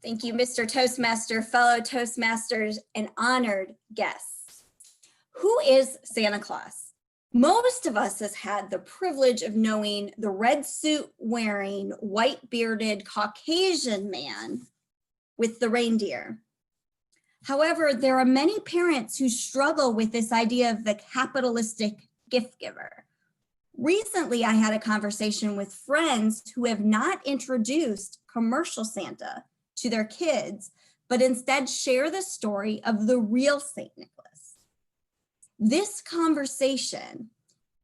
Thank you, Mr. Toastmaster, fellow Toastmasters, and honored guests. Who is Santa Claus? Most of us has had the privilege of knowing the red suit wearing, white bearded Caucasian man with the reindeer. However, there are many parents who struggle with this idea of the capitalistic gift giver. Recently, I had a conversation with friends who have not introduced commercial Santa to their kids, but instead share the story of the real St. Nicholas. This conversation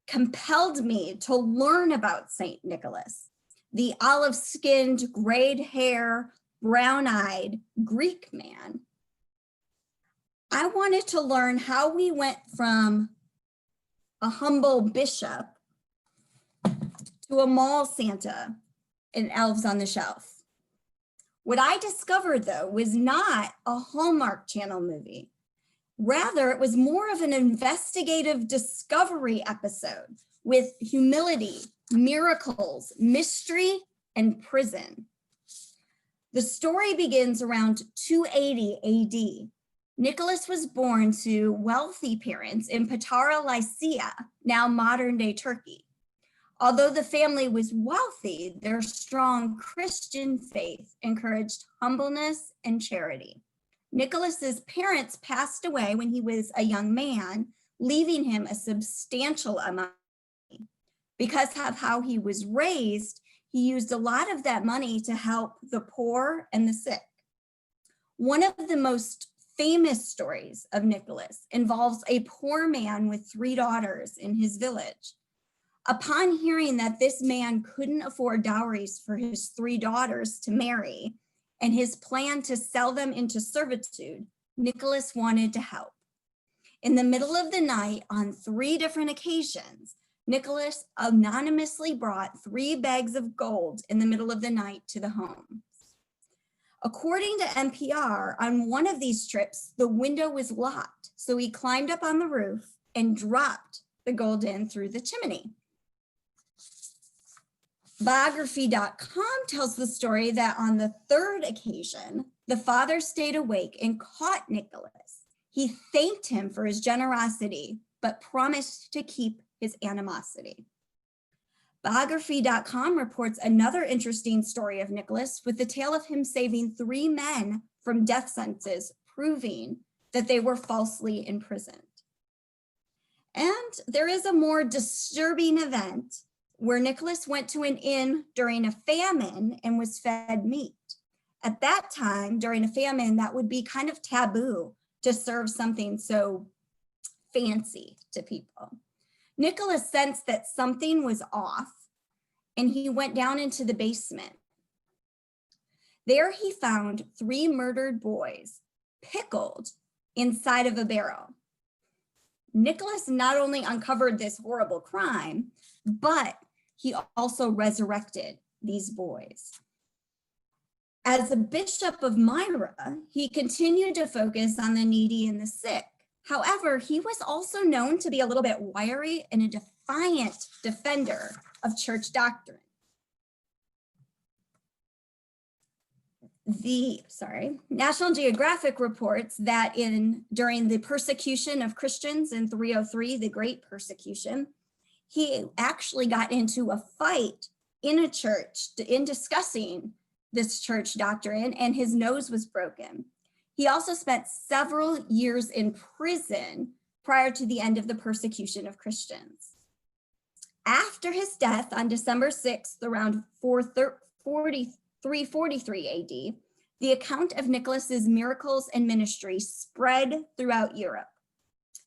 compelled me to learn about St. Nicholas, the olive-skinned, grayed hair, brown-eyed Greek man. I wanted to learn how we went from a humble bishop to a mall Santa in Elves on the Shelf. What I discovered, though, was not a Hallmark Channel movie. Rather, it was more of an investigative discovery episode with humility, miracles, mystery, and prison. The story begins around 280 AD. Nicholas was born to wealthy parents in Patara, Lycia, now modern-day Turkey. Although the family was wealthy, their strong Christian faith encouraged humbleness and charity. Nicholas's parents passed away when he was a young man, leaving him a substantial amount of money. Because of how he was raised, he used a lot of that money to help the poor and the sick. One of the most famous stories of Nicholas involves a poor man with 3 daughters in his village. Upon hearing that this man couldn't afford dowries for his 3 daughters to marry and his plan to sell them into servitude, Nicholas wanted to help. In the middle of the night, on 3 different occasions, Nicholas anonymously brought 3 bags of gold in the middle of the night to the home. According to NPR, on one of these trips, the window was locked, so he climbed up on the roof and dropped the gold in through the chimney. Biography.com tells the story that on the 3rd occasion, the father stayed awake and caught Nicholas. He thanked him for his generosity, but promised to keep his animosity. Biography.com reports another interesting story of Nicholas with the tale of him saving 3 men from death sentences, proving that they were falsely imprisoned. And there is a more disturbing event where Nicholas went to an inn during a famine and was fed meat. At that time, during a famine, that would be kind of taboo to serve something so fancy to people. Nicholas sensed that something was off, and he went down into the basement. There he found 3 murdered boys pickled inside of a barrel. Nicholas not only uncovered this horrible crime, but he also resurrected these boys. As a bishop of Myra, he continued to focus on the needy and the sick. However, he was also known to be a little bit wiry and a defiant defender of church doctrine. National Geographic reports that during the persecution of Christians in 303, the Great Persecution, he actually got into a fight in a church in discussing this church doctrine, and his nose was broken. He also spent several years in prison prior to the end of the persecution of Christians. After his death on December 6th, around 343 AD, the account of Nicholas's miracles and ministry spread throughout Europe.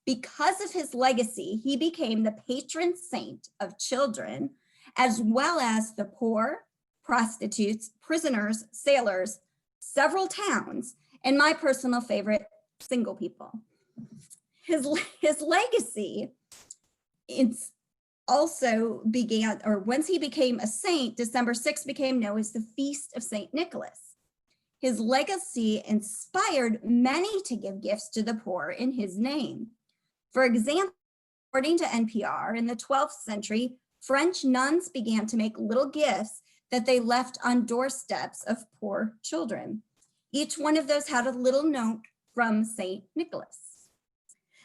Because of his legacy, he became the patron saint of children, as well as the poor, prostitutes, prisoners, sailors, several towns, and my personal favorite, single people. His legacy also began, or once he became a saint, December 6th became known as the Feast of St. Nicholas. His legacy inspired many to give gifts to the poor in his name. For example, according to NPR, in the 12th century, French nuns began to make little gifts that they left on doorsteps of poor children. Each one of those had a little note from St. Nicholas.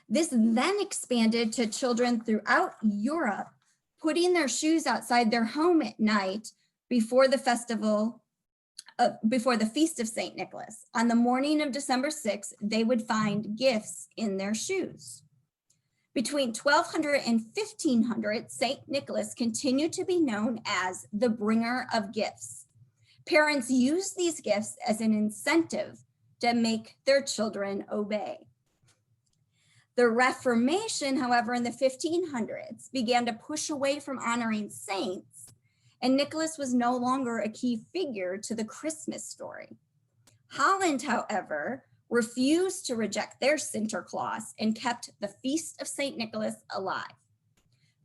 This then expanded to children throughout Europe, putting their shoes outside their home at night before the Feast of St. Nicholas. On the morning of December 6th, they would find gifts in their shoes. Between 1200 and 1500, St. Nicholas continued to be known as the bringer of gifts. Parents used these gifts as an incentive to make their children obey. The Reformation, however, in the 1500s began to push away from honoring saints, and Nicholas was no longer a key figure to the Christmas story. Holland, however, refused to reject their Sinterklaas and kept the Feast of St. Nicholas alive.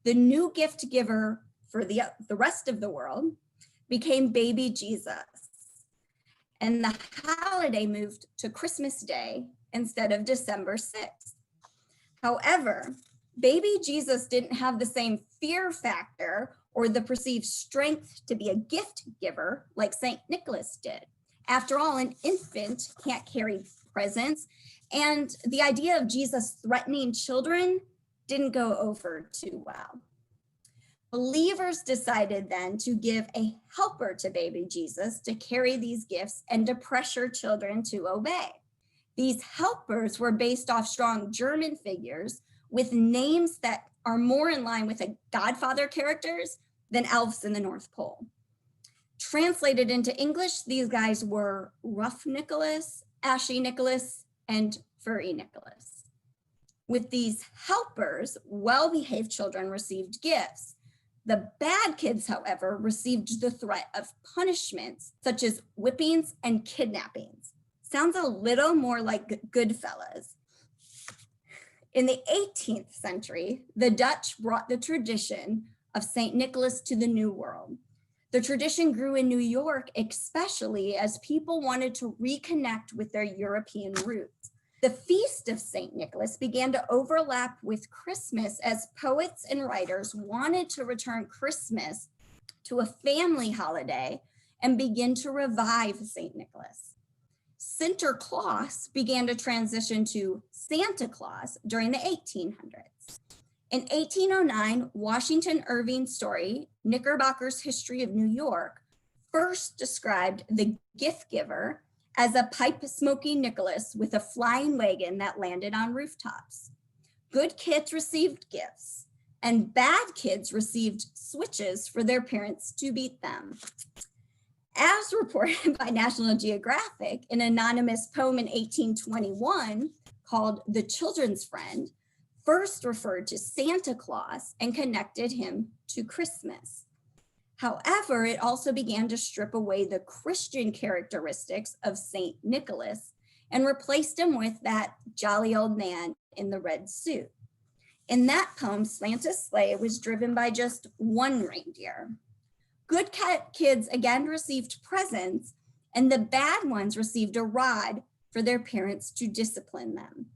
The new gift giver for the rest of the world became baby Jesus, and the holiday moved to Christmas Day instead of December 6th. However, baby Jesus didn't have the same fear factor or the perceived strength to be a gift giver like St. Nicholas did. After all, an infant can't carry presents, and the idea of Jesus threatening children didn't go over too well. Believers decided then to give a helper to baby Jesus to carry these gifts and to pressure children to obey. These helpers were based off strong German figures with names that are more in line with the Godfather characters than elves in the North Pole. Translated into English, these guys were Rough Nicholas, Ashy Nicholas, and Furry Nicholas. With these helpers, well-behaved children received gifts. The bad kids, however, received the threat of punishments such as whippings and kidnappings. Sounds a little more like Goodfellas. In the 18th century, the Dutch brought the tradition of St. Nicholas to the New World. The tradition grew in New York, especially as people wanted to reconnect with their European roots. The Feast of St. Nicholas began to overlap with Christmas as poets and writers wanted to return Christmas to a family holiday and begin to revive St. Nicholas. Sinterklaas began to transition to Santa Claus during the 1800s. In 1809, Washington Irving's story, Knickerbocker's History of New York, first described the gift giver as a pipe-smoking Nicholas with a flying wagon that landed on rooftops. Good kids received gifts, and bad kids received switches for their parents to beat them. As reported by National Geographic, an anonymous poem in 1821 called The Children's Friend first referred to Santa Claus and connected him to Christmas. However, it also began to strip away the Christian characteristics of St. Nicholas and replaced him with that jolly old man in the red suit. In that poem, Santa's sleigh was driven by just one reindeer. Good kids again received presents, and the bad ones received a rod for their parents to discipline them.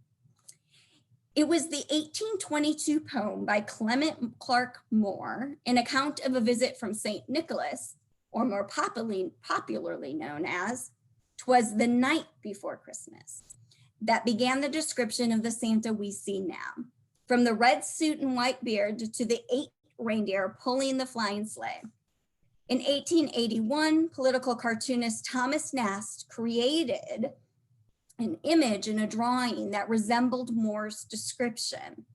It was the 1822 poem by Clement Clark Moore, an account of a visit from St. Nicholas, or more popularly known as "'Twas the Night Before Christmas," that began the description of the Santa we see now, from the red suit and white beard to the 8 reindeer pulling the flying sleigh. In 1881, political cartoonist Thomas Nast created an image and a drawing that resembled Moore's description.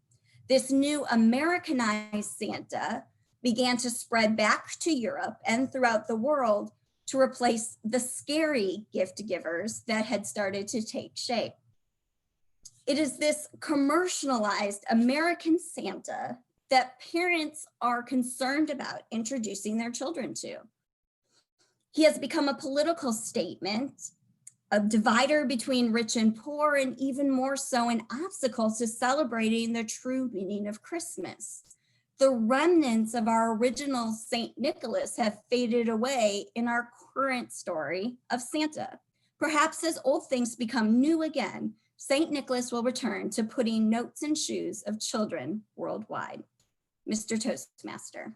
This new Americanized Santa began to spread back to Europe and throughout the world to replace the scary gift givers that had started to take shape. It is this commercialized American Santa that parents are concerned about introducing their children to. He has become a political statement, a divider between rich and poor, and even more so an obstacle to celebrating the true meaning of Christmas. The remnants of our original St. Nicholas have faded away in our current story of Santa. Perhaps as old things become new again, St. Nicholas will return to putting notes in shoes of children worldwide. Mr. Toastmaster.